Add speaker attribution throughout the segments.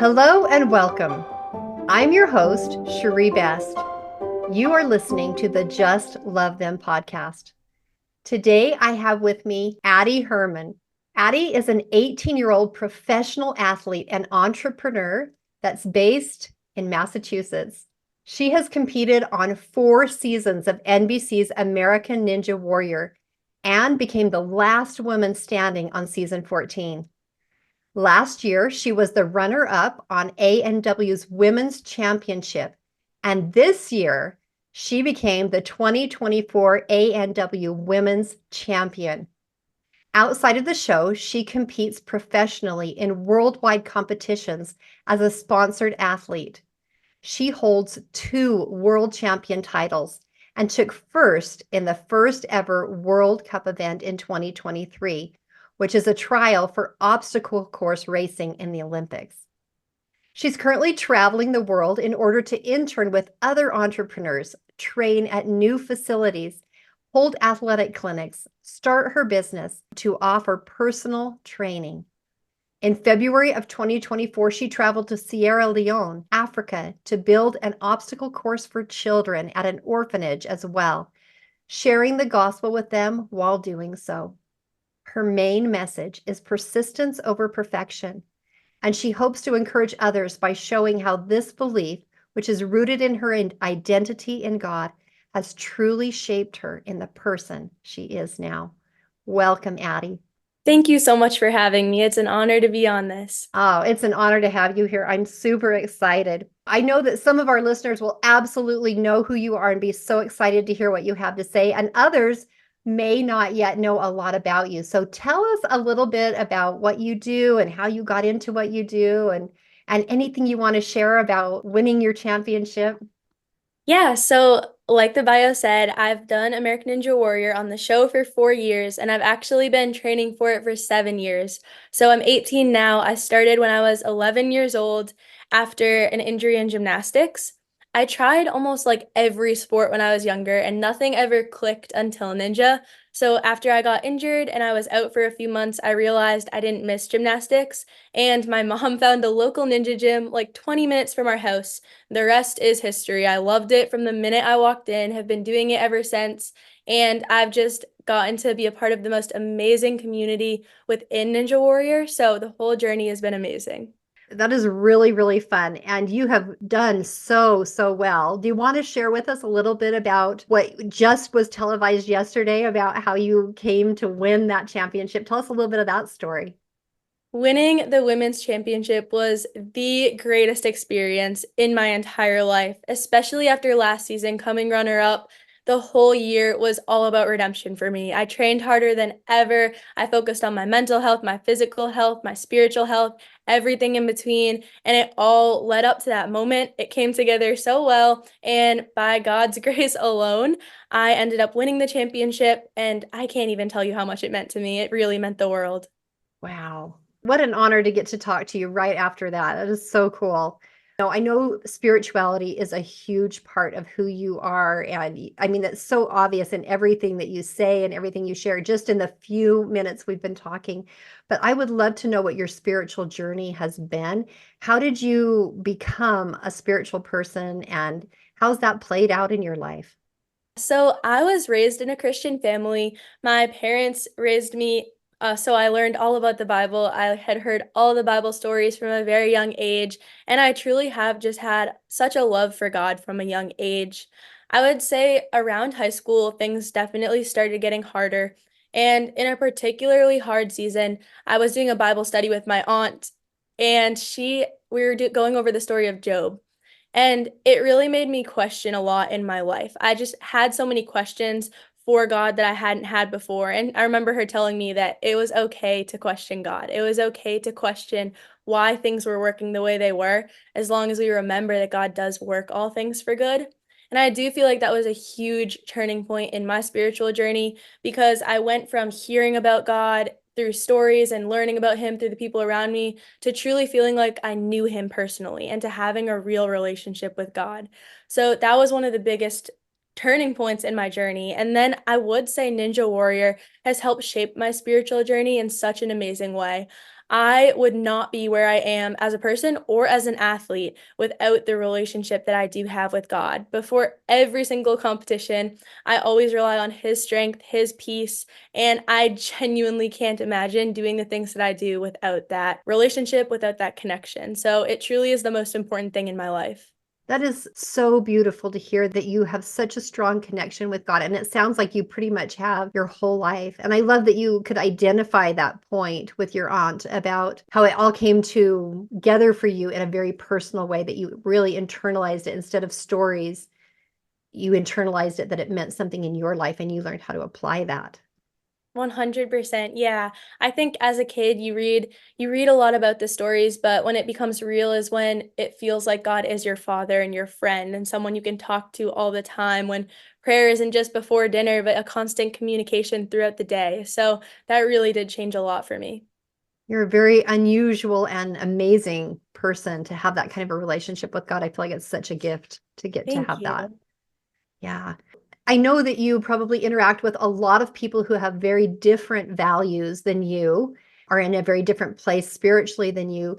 Speaker 1: Hello and welcome. I'm your host, Cherie Best. You are listening to the Just Love Them podcast. Today, I have with me Addy Herman. Addy is an 18-year-old professional athlete and entrepreneur that's based in Massachusetts. She has competed on 4 seasons of NBC's American Ninja Warrior and became the last woman standing on season 14. Last year, she was the runner-up on A&W's Women's Championship, and this year, she became the 2024 A&W Women's Champion. Outside of the show, she competes professionally in worldwide competitions as a sponsored athlete. She holds 2 world champion titles and took first in the first ever World Cup event in 2023, which is a trial for obstacle course racing in the Olympics. She's currently traveling the world in order to intern with other entrepreneurs, train at new facilities, hold athletic clinics, start her business to offer personal training. In February of 2024, she traveled to Sierra Leone, Africa, to build an obstacle course for children at an orphanage as well, sharing the gospel with them while doing so. Her main message is persistence over perfection, and she hopes to encourage others by showing how this belief, which is rooted in her identity in God, has truly shaped her in the person she is now. Welcome, Addy.
Speaker 2: Thank you so much for having me. It's an honor to be on this.
Speaker 1: Oh, it's an honor to have you here. I'm super excited. I know that some of our listeners will absolutely know who you are and be so excited to hear what you have to say, and others may not yet know a lot about you. So tell us a little bit about what you do and how you got into what you do, and anything you want to share about winning your championship.
Speaker 2: Yeah, so like the bio said, I've done American Ninja Warrior on the show for 4 years, and I've actually been training for it for 7 years. So I'm 18 now. I started when I was 11 years old after an injury in gymnastics. I tried almost like every sport when I was younger, and nothing ever clicked until ninja. So after I got injured and I was out for a few months, I realized I didn't miss gymnastics, and my mom found a local ninja gym like 20 minutes from our house. The rest is history. I loved it from the minute I walked in, have been doing it ever since, and I've just gotten to be a part of the most amazing community within Ninja Warrior. So the whole journey has been amazing.
Speaker 1: That is really, really fun. And you have done so well. Do you want to share with us a little bit about what just was televised yesterday about how you came to win that championship? Tell us a little bit of that story.
Speaker 2: Winning the women's championship was the greatest experience in my entire life, especially after last season coming runner up. The whole year was all about redemption for me. I trained harder than ever. I focused on my mental health, my physical health, my spiritual health, everything in between. And it all led up to that moment. It came together so well. And by God's grace alone, I ended up winning the championship. And I can't even tell you how much it meant to me. It really meant the world.
Speaker 1: Wow. What an honor to get to talk to you right after that. That is so cool. I know spirituality is a huge part of who you are. And I mean, that's so obvious in everything that you say and everything you share, just in the few minutes we've been talking. But I would love to know what your spiritual journey has been. How did you become a spiritual person, and how's that played out in your life?
Speaker 2: So I was raised in a Christian family. My parents raised me, so I learned all about the Bible. I had heard all the Bible stories from a very young age, and I truly have just had such a love for God from a young age. I would say around high school, things definitely started getting harder. And in a particularly hard season, I was doing a Bible study with my aunt, and we were going over the story of Job. And it really made me question a lot in my life. I just had so many questions for God that I hadn't had before. And I remember her telling me that it was okay to question God. It was okay to question why things were working the way they were, as long as we remember that God does work all things for good. And I do feel like that was a huge turning point in my spiritual journey because I went from hearing about God through stories and learning about him through the people around me to truly feeling like I knew him personally and to having a real relationship with God. So that was one of the biggest turning points in my journey. And then I would say Ninja Warrior has helped shape my spiritual journey in such an amazing way. I would not be where I am as a person or as an athlete without the relationship that I do have with God. Before every single competition, I always rely on His strength, His peace, and I genuinely can't imagine doing the things that I do without that relationship, without that connection. So it truly is the most important thing in my life.
Speaker 1: That is so beautiful to hear that you have such a strong connection with God. And it sounds like you pretty much have your whole life. And I love that you could identify that point with your aunt about how it all came together for you in a very personal way, that you really internalized it instead of stories. You internalized it, that it meant something in your life and you learned how to apply that.
Speaker 2: 100%. Yeah. I think as a kid you read a lot about the stories, but when it becomes real is when it feels like God is your father and your friend and someone you can talk to all the time, when prayer isn't just before dinner, but a constant communication throughout the day. So that really did change a lot for me.
Speaker 1: You're a very unusual and amazing person to have that kind of a relationship with God. I feel like it's such a gift to get to
Speaker 2: Thank
Speaker 1: have that.
Speaker 2: you.
Speaker 1: Yeah. I know that you probably interact with a lot of people who have very different values than you, are in a very different place spiritually than you.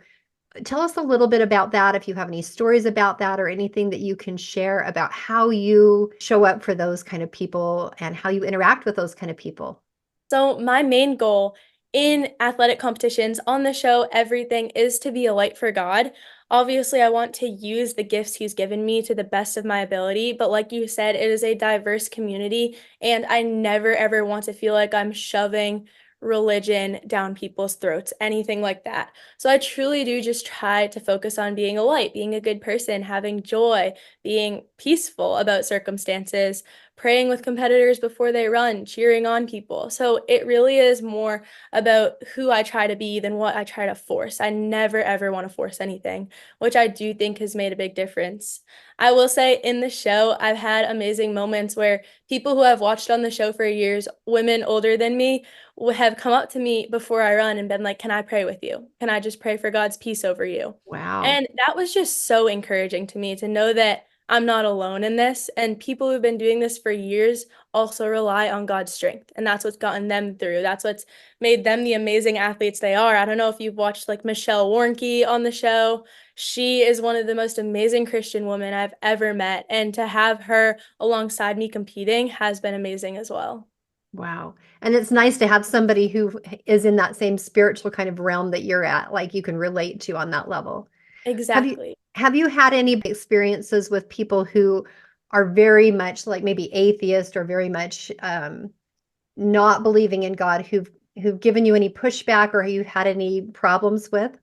Speaker 1: Tell us a little bit about that, if you have any stories about that or anything that you can share about how you show up for those kind of people and how you interact with those kind of people.
Speaker 2: So, my main goal in athletic competitions, on the show, everything is to be a light for God. Obviously, I want to use the gifts He's given me to the best of my ability. But, like you said, it is a diverse community. And I never, ever want to feel like I'm shoving religion down people's throats, anything like that. So, I truly do just try to focus on being a light, being a good person, having joy, being peaceful about circumstances, praying with competitors before they run, cheering on people. So it really is more about who I try to be than what I try to force. I never ever want to force anything, which I do think has made a big difference. I will say in the show, I've had amazing moments where people who have watched on the show for years, women older than me, have come up to me before I run and been like, "Can I pray with you? Can I just pray for God's peace over you?"
Speaker 1: Wow.
Speaker 2: And that was just so encouraging to me to know that I'm not alone in this. And people who've been doing this for years also rely on God's strength. And that's what's gotten them through. That's what's made them the amazing athletes they are. I don't know if you've watched like Michelle Warnke on the show. She is one of the most amazing Christian women I've ever met. And to have her alongside me competing has been amazing as well.
Speaker 1: Wow. And it's nice to have somebody who is in that same spiritual kind of realm that you're at, like you can relate to on that level. Have you
Speaker 2: Exactly.
Speaker 1: have you had any experiences with people who are very much like maybe atheist or very much not believing in God who've given you any pushback or you've had any problems with?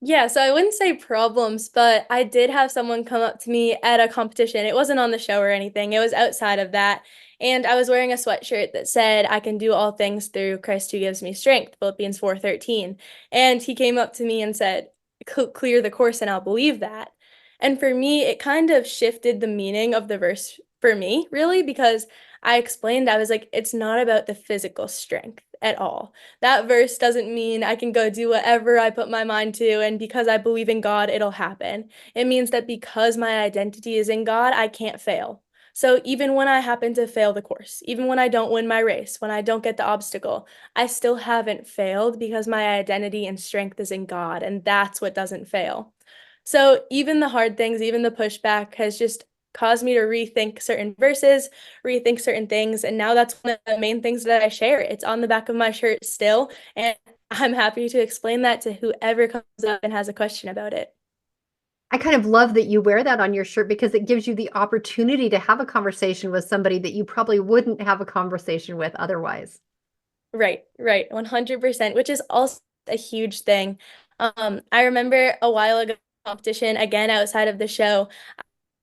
Speaker 2: Yeah, so I wouldn't say problems, but I did have someone come up to me at a competition. It wasn't on the show or anything, it was outside of that. And I was wearing a sweatshirt that said, "I can do all things through Christ who gives me strength," Philippians 4:13. And he came up to me and said, Clear the course and I'll believe that." And for me, it kind of shifted the meaning of the verse for me, really, because I explained, I was like, it's not about the physical strength at all. That verse doesn't mean I can go do whatever I put my mind to, and because I believe in God, it'll happen. It means that because my identity is in God, I can't fail. So even when I happen to fail the course, even when I don't win my race, when I don't get the obstacle, I still haven't failed because my identity and strength is in God, and that's what doesn't fail. So even the hard things, even the pushback has just caused me to rethink certain verses, rethink certain things. And now that's one of the main things that I share. It's on the back of my shirt still. And I'm happy to explain that to whoever comes up and has a question about it.
Speaker 1: I kind of love that you wear that on your shirt because it gives you the opportunity to have a conversation with somebody that you probably wouldn't have a conversation with otherwise.
Speaker 2: Right, right, 100%, which is also a huge thing. I remember a while ago, competition, again, outside of the show,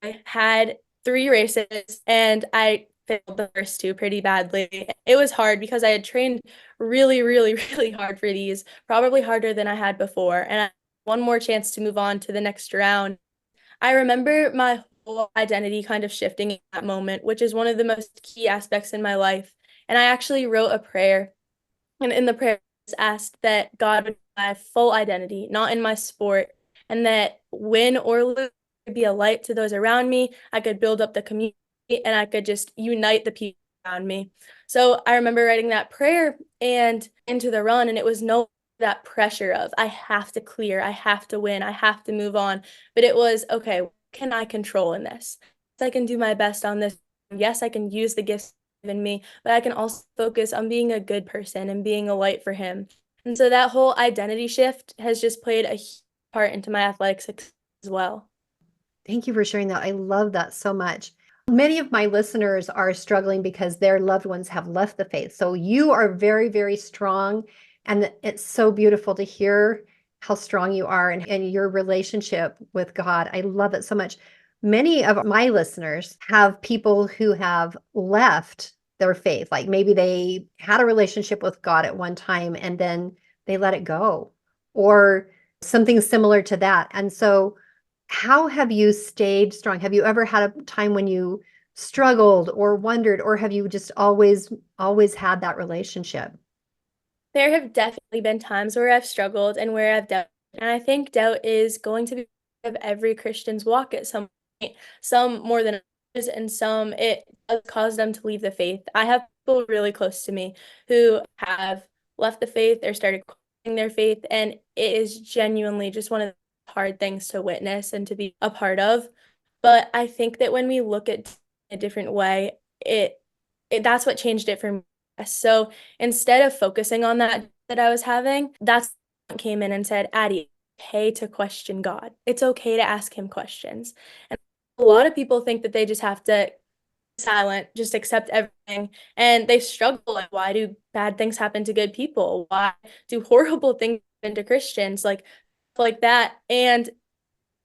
Speaker 2: I had three races and I failed the first two pretty badly. It was hard because I had trained really, really, really hard for these, probably harder than I had before. And I had one more chance to move on to the next round. I remember my whole identity kind of shifting in that moment, which is one of the most key aspects in my life. And I actually wrote a prayer. And in the prayer, I asked that God would be my full identity, not in my sport, and that win or lose, I could be a light to those around me. I could build up the community and I could just unite the people around me. So I remember writing that prayer and into the run, and it was no that pressure of I have to clear, I have to win, I have to move on. But it was, okay, what can I control in this? I can do my best on this. Yes, I can use the gifts given me, but I can also focus on being a good person and being a light for him. And so that whole identity shift has just played a huge part into my athletic success as well.
Speaker 1: Thank you for sharing that. I love that so much. Many of my listeners are struggling because their loved ones have left the faith. So you are very, very strong. And it's so beautiful to hear how strong you are and your relationship with God. I love it so much. Many of my listeners have people who have left their faith. Like maybe they had a relationship with God at one time and then they let it go, or something similar to that. And so, how have you stayed strong? Have you ever had a time when you struggled or wondered, or have you just always had that relationship?
Speaker 2: There have definitely been times where I've struggled and where I've doubted. And I think doubt is going to be part of every Christian's walk at some point, some more than others, and some it does cause them to leave the faith. I have people really close to me who have left the faith or started questioning their faith, and it is genuinely just one of the hard things to witness and to be a part of. But I think that when we look at a different way, that's what changed it for me. So instead of focusing on that I was having, that's what came in and said, Addie, it's okay to question God. It's okay to ask him questions. And a lot of people think that they just have to be silent, just accept everything. And they struggle like, why do bad things happen to good people? Why do horrible things happen to Christians? Like that. And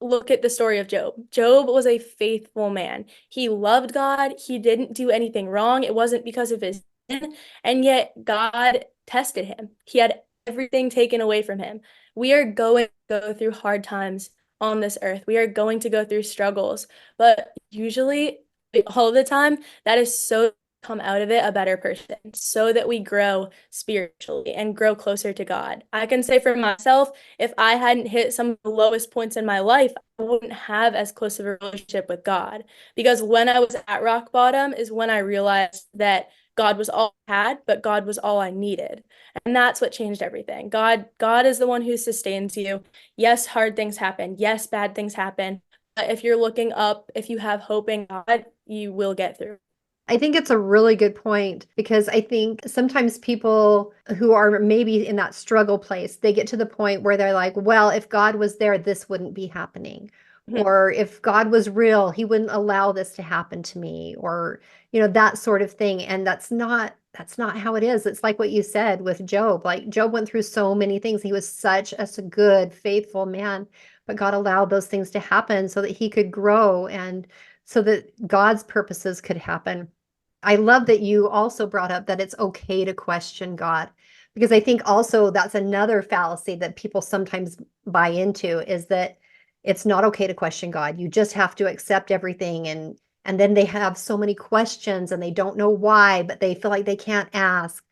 Speaker 2: look at the story of Job. Job was a faithful man. He loved God. He didn't do anything wrong. It wasn't because of his sin, and yet God tested him. He had everything taken away from him. We are going to go through hard times on this earth. We are going to go through struggles, but usually all of the time that is so come out of it a better person so that we grow spiritually and grow closer to God. I can say for myself, if I hadn't hit some of the lowest points in my life, I wouldn't have as close of a relationship with God. Because when I was at rock bottom is when I realized that God was all I had, but God was all I needed. And that's what changed everything. God is the one who sustains you. Yes, hard things happen. Yes, bad things happen. But if you're looking up, if you have hope in God, you will get through.
Speaker 1: I think it's a really good point because I think sometimes people who are maybe in that struggle place, they get to the point where they're like, well, if God was there, this wouldn't be happening.
Speaker 2: Mhm.
Speaker 1: Or if God was real, he wouldn't allow this to happen to me, or, that sort of thing. And that's not how it is. It's like what you said with Job. Like Job went through so many things. He was such a good, faithful man, but God allowed those things to happen so that he could grow and so that God's purposes could happen. I love that you also brought up that it's okay to question God, because I think also that's another fallacy that people sometimes buy into, is that it's not okay to question God. You just have to accept everything, and then they have so many questions and they don't know why, but they feel like they can't ask.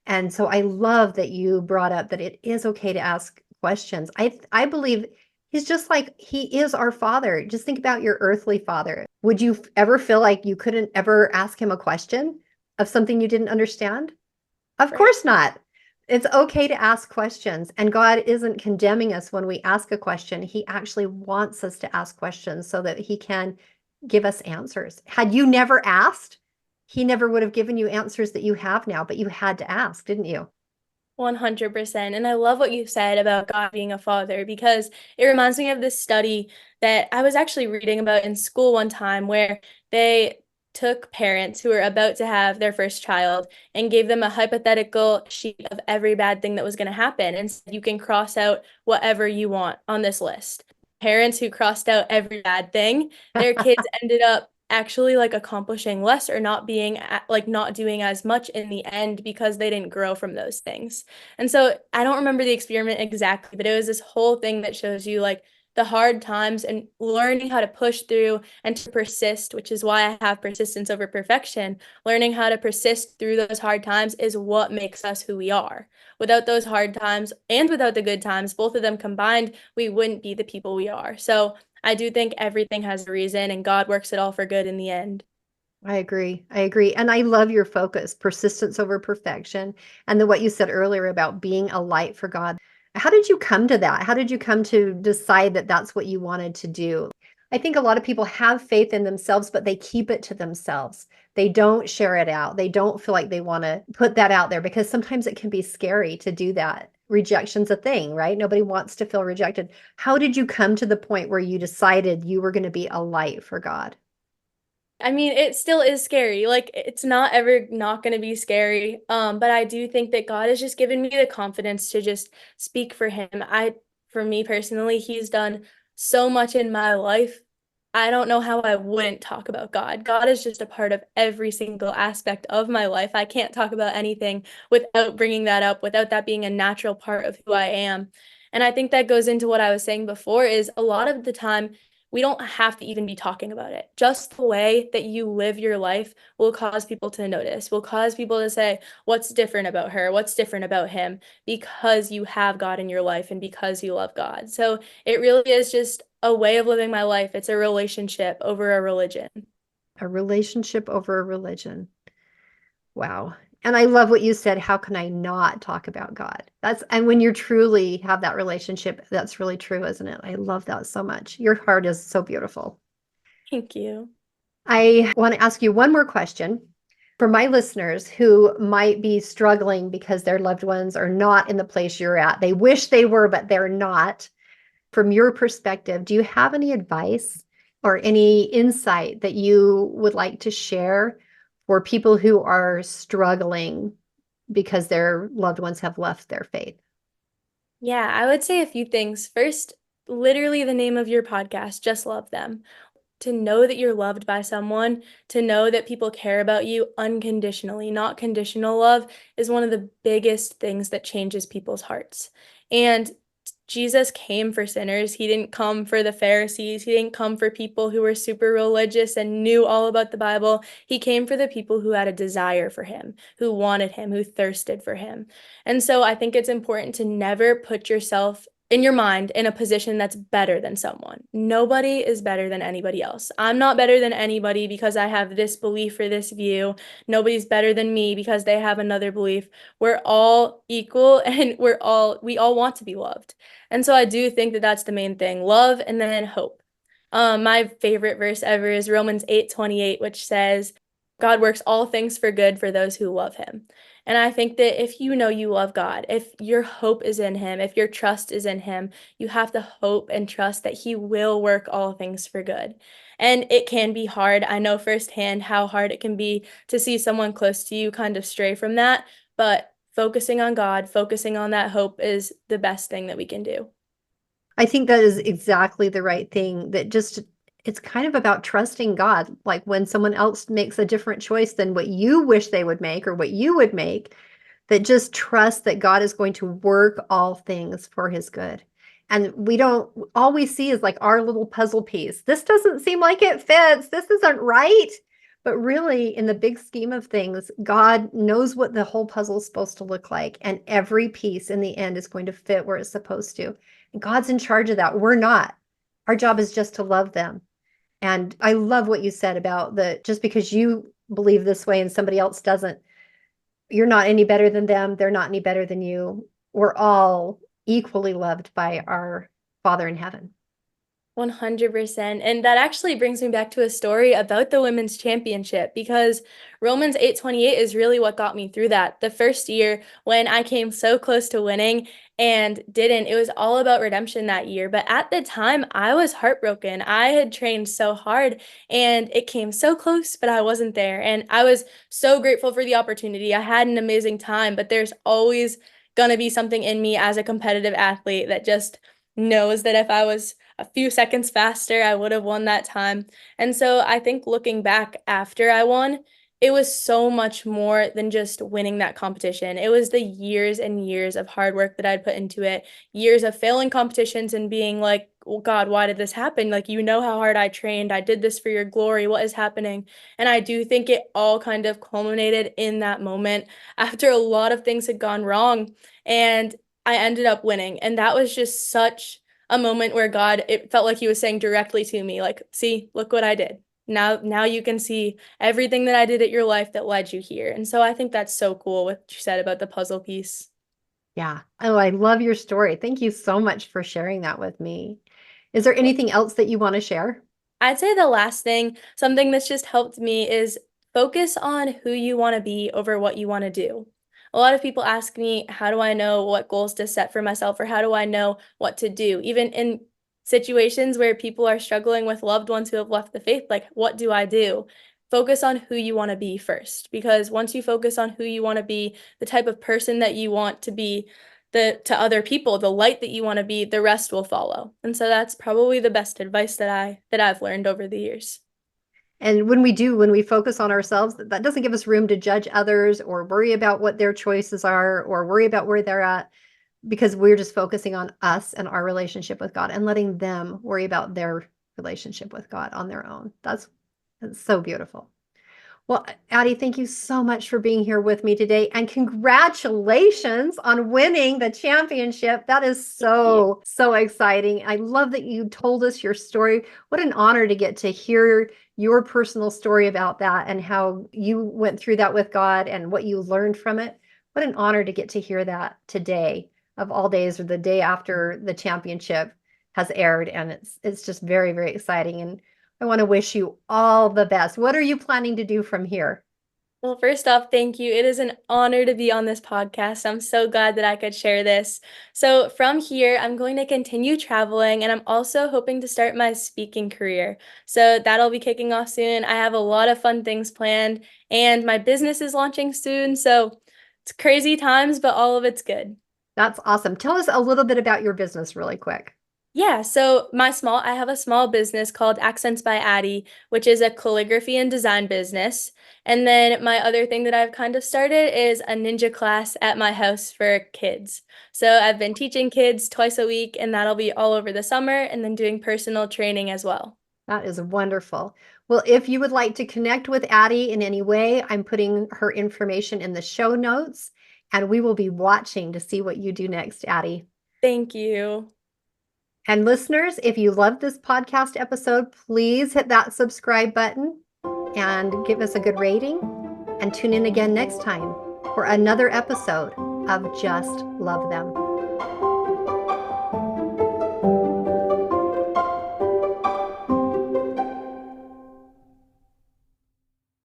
Speaker 1: And so I love that you brought up that it is okay to ask questions. I believe he's just like he is our father. Just think about your earthly father. Would you ever feel like you couldn't ever ask him a question of something you didn't understand? Of
Speaker 2: Right.
Speaker 1: course not. It's okay to ask questions, and God isn't condemning us when we ask a question. He actually wants us to ask questions so that he can give us answers. Had you never asked, he never would have given you answers that you have now, but you had to ask, didn't you?
Speaker 2: 100%. And I love what you said about God being a father because it reminds me of this study that I was actually reading about in school one time where they took parents who were about to have their first child and gave them a hypothetical sheet of every bad thing that was going to happen and said, you can cross out whatever you want on this list. Parents who crossed out every bad thing, their kids ended up actually like accomplishing less or not being like not doing as much in the end because they didn't grow from those things. And so I don't remember the experiment exactly, but it was this whole thing that shows you like the hard times and learning how to push through and to persist, which is why I have persistence over perfection. Learning how to persist through those hard times is what makes us who we are. Without those hard times and without the good times, both of them combined, we wouldn't be the people we are. So I do think everything has a reason and God works it all for good in the end.
Speaker 1: I agree. I agree. And I love your focus, persistence over perfection. And then what you said earlier about being a light for God. How did you come to that? How did you come to decide that that's what you wanted to do? I think a lot of people have faith in themselves, but they keep it to themselves. They don't share it out. They don't feel like they want to put that out there because sometimes it can be scary to do that. Rejection's a thing, right? Nobody wants to feel rejected. How did you come to the point where you decided you were going to be a light for God?
Speaker 2: I mean, it still is scary. Like, it's not ever not gonna be scary. But I do think that God has just given me the confidence to just speak for him. For me personally, he's done so much in my life. I don't know how I wouldn't talk about God. God is just a part of every single aspect of my life. I can't talk about anything without bringing that up, without that being a natural part of who I am. And I think that goes into what I was saying before is a lot of the time we don't have to even be talking about it. Just the way that you live your life will cause people to notice, will cause people to say, what's different about her? What's different about him? Because you have God in your life and because you love God. So it really is just a way of living my life. It's a relationship over a religion.
Speaker 1: A relationship over a religion. Wow. And I love what you said. How can I not talk about God? And when you truly have that relationship, that's really true, isn't it? I love that so much. Your heart is so beautiful.
Speaker 2: Thank you.
Speaker 1: I want to ask you one more question for my listeners who might be struggling because their loved ones are not in the place you're at. They wish they were, but they're not. From your perspective, do you have any advice or any insight that you would like to share for people who are struggling because their loved ones have left their faith?
Speaker 2: Yeah, I would say a few things. First, literally the name of your podcast, Just Love Them. To know that you're loved by someone, to know that people care about you unconditionally, not conditional love, is one of the biggest things that changes people's hearts. And Jesus came for sinners. He didn't come for the Pharisees. He didn't come for people who were super religious and knew all about the Bible. He came for the people who had a desire for him, who wanted him, who thirsted for him. And so I think it's important to never put yourself in your mind in a position that's better than someone. Nobody is better than anybody else. I'm not better than anybody because I have this belief or this view. Nobody's better than me because they have another belief. We're all equal and we all want to be loved. And so I do think that that's the main thing, love and then hope. My favorite verse ever is Romans 8:28, which says, God works all things for good for those who love him. And I think that if you know you love God, if your hope is in him, if your trust is in him, you have to hope and trust that he will work all things for good. And it can be hard. I know firsthand how hard it can be to see someone close to you kind of stray from that, but focusing on God, focusing on that hope is the best thing that we can do.
Speaker 1: I think that is exactly the right thing. That just, it's kind of about trusting God. Like when someone else makes a different choice than what you wish they would make or what you would make, that just trust that God is going to work all things for his good. And we don't, all we see is like our little puzzle piece. This doesn't seem like it fits. This isn't right. But really, in the big scheme of things, God knows what the whole puzzle is supposed to look like. And every piece in the end is going to fit where it's supposed to. And God's in charge of that. We're not. Our job is just to love them. And I love what you said about the just because you believe this way and somebody else doesn't, you're not any better than them. They're not any better than you. We're all equally loved by our Father in heaven.
Speaker 2: 100%. And that actually brings me back to a story about the women's championship because Romans 8:28 is really what got me through that. The first year when I came so close to winning and didn't, it was all about redemption that year. But at the time, I was heartbroken. I had trained so hard and it came so close, but I wasn't there. And I was so grateful for the opportunity. I had an amazing time, but there's always going to be something in me as a competitive athlete that just knows that if I was a few seconds faster, I would have won that time. And so I think looking back after I won, it was so much more than just winning that competition. It was the years and years of hard work that I'd put into it, years of failing competitions and being like, well, God, why did this happen? Like, you know how hard I trained. I did this for your glory. What is happening? And I do think it all kind of culminated in that moment after a lot of things had gone wrong. And I ended up winning. And that was just such a moment where God, it felt like he was saying directly to me, like, see, look what I did. Now you can see everything that I did at your life that led you here. And so I think that's so cool what you said about the puzzle piece.
Speaker 1: Yeah. Oh, I love your story. Thank you so much for sharing that with me. Is there anything else that you want to share?
Speaker 2: I'd say the last thing, something that's just helped me is focus on who you want to be over what you want to do. A lot of people ask me, how do I know what goals to set for myself, or how do I know what to do? Even in situations where people are struggling with loved ones who have left the faith, like, what do I do? Focus on who you want to be first, because once you focus on who you want to be, the type of person that you want to be, to other people, the light that you want to be, the rest will follow. And so that's probably the best advice that I've learned over the years.
Speaker 1: And when we focus on ourselves, that doesn't give us room to judge others or worry about what their choices are or worry about where they're at, because we're just focusing on us and our relationship with God and letting them worry about their relationship with God on their own. That's so beautiful. Well, Addie, thank you so much for being here with me today. And congratulations on winning the championship. That is
Speaker 2: Thank you.
Speaker 1: so exciting. I love that you told us your story. What an honor to get to hear your personal story about that and how you went through that with God and what you learned from it. What an honor to get to hear that today, of all days, or the day after the championship has aired. And it's just very exciting. And I want to wish you all the best. What are you planning to do from here?
Speaker 2: Well, first off, thank you. It is an honor to be on this podcast. I'm so glad that I could share this. So, from here, I'm going to continue traveling, and I'm also hoping to start my speaking career. So, that'll be kicking off soon. I have a lot of fun things planned, and my business is launching soon. So, it's crazy times, but all of it's good.
Speaker 1: That's awesome. Tell us a little bit about your business really quick.
Speaker 2: Yeah, so I have a small business called Accents by Addy, which is a calligraphy and design business. And then my other thing that I've kind of started is a ninja class at my house for kids. So I've been teaching kids twice a week, and that'll be all over the summer, and then doing personal training as well.
Speaker 1: That is wonderful. Well, if you would like to connect with Addie in any way, I'm putting her information in the show notes, and we will be watching to see what you do next, Addie.
Speaker 2: Thank you.
Speaker 1: And listeners, if you love this podcast episode, please hit that subscribe button and give us a good rating. And tune in again next time for another episode of Just Love Them.